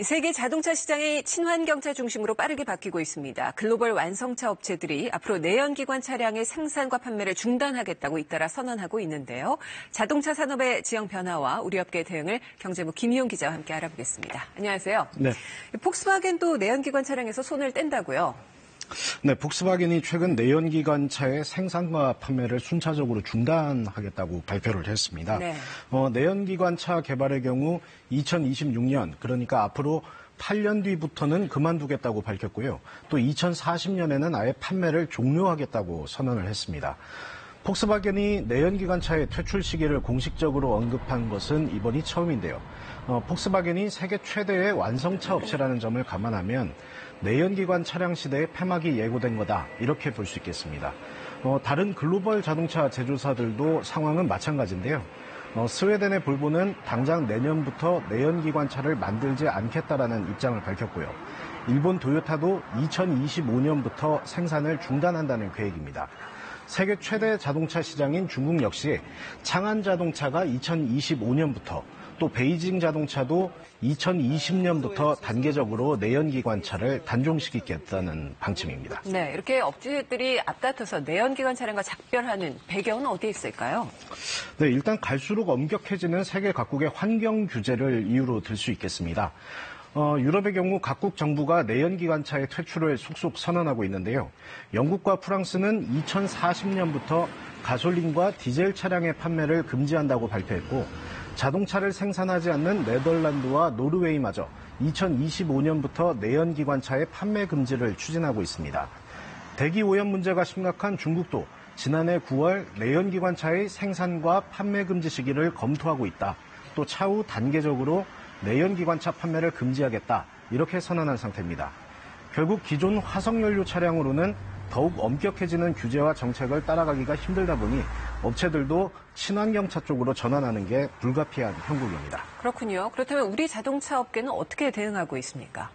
세계 자동차 시장이 친환경차 중심으로 빠르게 바뀌고 있습니다. 글로벌 완성차 업체들이 앞으로 내연기관 차량의 생산과 판매를 중단하겠다고 잇따라 선언하고 있는데요. 자동차 산업의 지형 변화와 우리 업계의 대응을 경제부 김희용 기자와 함께 알아보겠습니다. 안녕하세요. 네. 폭스바겐도 내연기관 차량에서 손을 뗀다고요? 네, 폭스바겐이 최근 내연기관차의 생산과 판매를 순차적으로 중단하겠다고 발표를 했습니다. 네. 내연기관차 개발의 경우 2026년, 그러니까 앞으로 8년 뒤부터는 그만두겠다고 밝혔고요. 또 2040년에는 아예 판매를 종료하겠다고 선언을 했습니다. 폭스바겐이 내연기관차의 퇴출 시기를 공식적으로 언급한 것은 이번이 처음인데요. 폭스바겐이 세계 최대의 완성차 업체라는 점을 감안하면 내연기관 차량 시대의 폐막이 예고된 거다, 이렇게 볼 수 있겠습니다. 다른 글로벌 자동차 제조사들도 상황은 마찬가지인데요. 스웨덴의 볼보는 당장 내년부터 내연기관차를 만들지 않겠다라는 입장을 밝혔고요. 일본 도요타도 2025년부터 생산을 중단한다는 계획입니다. 세계 최대 자동차 시장인 중국 역시 창안 자동차가 2025년부터 또 베이징 자동차도 2020년부터 단계적으로 내연기관차를 단종시키겠다는 방침입니다. 네, 이렇게 업체들이 앞다퉈서 내연기관 차량과 작별하는 배경은 어디에 있을까요? 네, 일단 갈수록 엄격해지는 세계 각국의 환경 규제를 이유로 들 수 있겠습니다. 유럽의 경우 각국 정부가 내연기관차의 퇴출을 속속 선언하고 있는데요. 영국과 프랑스는 2040년부터 가솔린과 디젤 차량의 판매를 금지한다고 발표했고, 자동차를 생산하지 않는 네덜란드와 노르웨이마저 2025년부터 내연기관차의 판매 금지를 추진하고 있습니다. 대기 오염 문제가 심각한 중국도 지난해 9월 내연기관차의 생산과 판매 금지 시기를 검토하고 있다. 또 차후 단계적으로 내연기관차 판매를 금지하겠다, 이렇게 선언한 상태입니다. 결국 기존 화석연료 차량으로는 더욱 엄격해지는 규제와 정책을 따라가기가 힘들다 보니 업체들도 친환경차 쪽으로 전환하는 게 불가피한 형국입니다. 그렇군요. 그렇다면 우리 자동차 업계는 어떻게 대응하고 있습니까?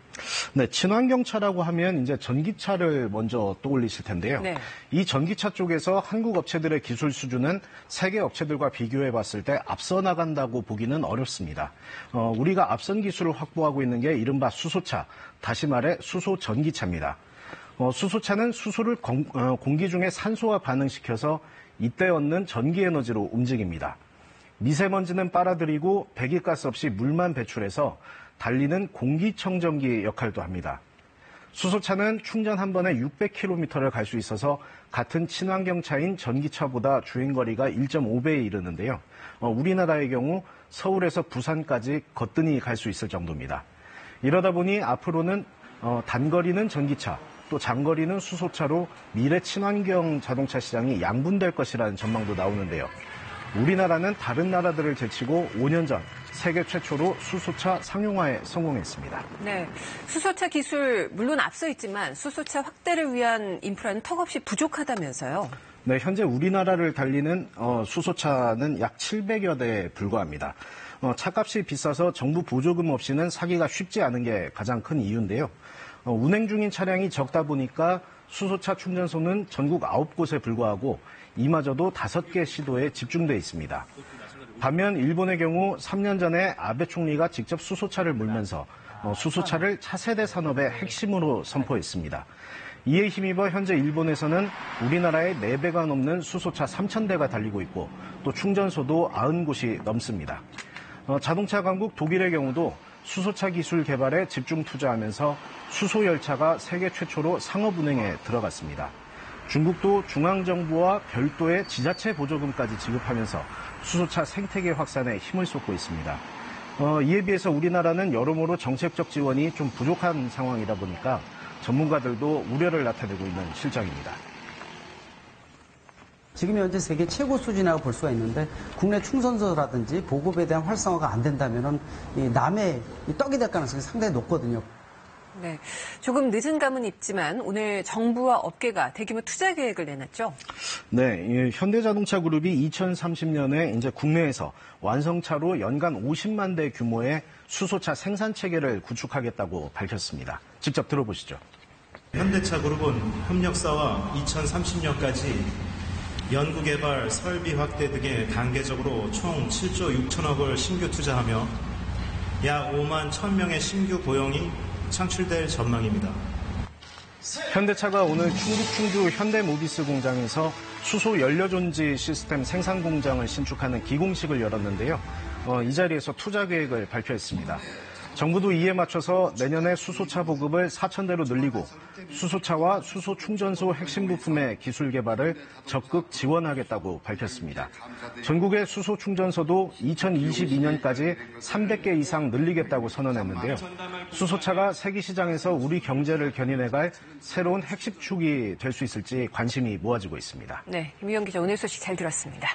네, 친환경차라고 하면 이제 전기차를 먼저 떠올리실 텐데요. 네. 이 전기차 쪽에서 한국 업체들의 기술 수준은 세계 업체들과 비교해 봤을 때 앞서 나간다고 보기는 어렵습니다. 우리가 앞선 기술을 확보하고 있는 게 이른바 수소차, 다시 말해 수소 전기차입니다. 수소차는 수소를 공기 중에 산소와 반응시켜서 이때 얻는 전기 에너지로 움직입니다. 미세먼지는 빨아들이고 배기가스 없이 물만 배출해서 달리는 공기청정기 역할도 합니다. 수소차는 충전 한 번에 600km를 갈 수 있어서 같은 친환경차인 전기차보다 주행거리가 1.5배에 이르는데요. 우리나라의 경우 서울에서 부산까지 거뜬히 갈 수 있을 정도입니다. 이러다 보니 앞으로는 단거리는 전기차, 또 장거리는 수소차로 미래 친환경 자동차 시장이 양분될 것이라는 전망도 나오는데요. 우리나라는 다른 나라들을 제치고 5년 전 세계 최초로 수소차 상용화에 성공했습니다. 네, 수소차 기술 물론 앞서 있지만 수소차 확대를 위한 인프라는 턱없이 부족하다면서요? 네, 현재 우리나라를 달리는 수소차는 약 700여 대에 불과합니다. 차값이 비싸서 정부 보조금 없이는 사기가 쉽지 않은 게 가장 큰 이유인데요. 운행 중인 차량이 적다 보니까 수소차 충전소는 전국 9곳에 불과하고 이마저도 5개 시도에 집중돼 있습니다. 반면 일본의 경우 3년 전에 아베 총리가 직접 수소차를 몰면서 수소차를 차세대 산업의 핵심으로 선포했습니다. 이에 힘입어 현재 일본에서는 우리나라의 4배가 넘는 수소차 3,000대가 달리고 있고 또 충전소도 90곳이 넘습니다. 자동차 강국 독일의 경우도 수소차 기술 개발에 집중 투자하면서 수소 열차가 세계 최초로 상업 운행에 들어갔습니다. 중국도 중앙정부와 별도의 지자체 보조금까지 지급하면서 수소차 생태계 확산에 힘을 쏟고 있습니다. 이에 비해서 우리나라는 여러모로 정책적 지원이 좀 부족한 상황이다 보니까 전문가들도 우려를 나타내고 있는 실정입니다. 지금 현재 세계 최고 수준이라고 볼 수가 있는데 국내 충전소라든지 보급에 대한 활성화가 안 된다면 남의 떡이 될 가능성이 상당히 높거든요. 네, 조금 늦은 감은 있지만 오늘 정부와 업계가 대규모 투자 계획을 내놨죠? 네, 현대자동차 그룹이 2030년에 이제 국내에서 완성차로 연간 50만 대 규모의 수소차 생산 체계를 구축하겠다고 밝혔습니다. 직접 들어보시죠. 현대차 그룹은 협력사와 2030년까지 연구개발, 설비 확대 등에 단계적으로 총 7조 6천억을 신규 투자하며 약 5만 1,000명의 신규 고용이 창출될 전망입니다. 현대차가 오늘 충북 충주 현대모비스 공장에서 수소 연료존지 시스템 생산 공장을 신축하는 기공식을 열었는데요. 이 자리에서 투자 계획을 발표했습니다. 정부도 이에 맞춰서 내년에 수소차 보급을 4,000대로 늘리고 수소차와 수소 충전소 핵심 부품의 기술 개발을 적극 지원하겠다고 밝혔습니다. 전국의 수소 충전소도 2022년까지 300개 이상 늘리겠다고 선언했는데요. 수소차가 세계 시장에서 우리 경제를 견인해갈 새로운 핵심축이 될 수 있을지 관심이 모아지고 있습니다. 네, 김유영 기자 오늘 소식 잘 들었습니다.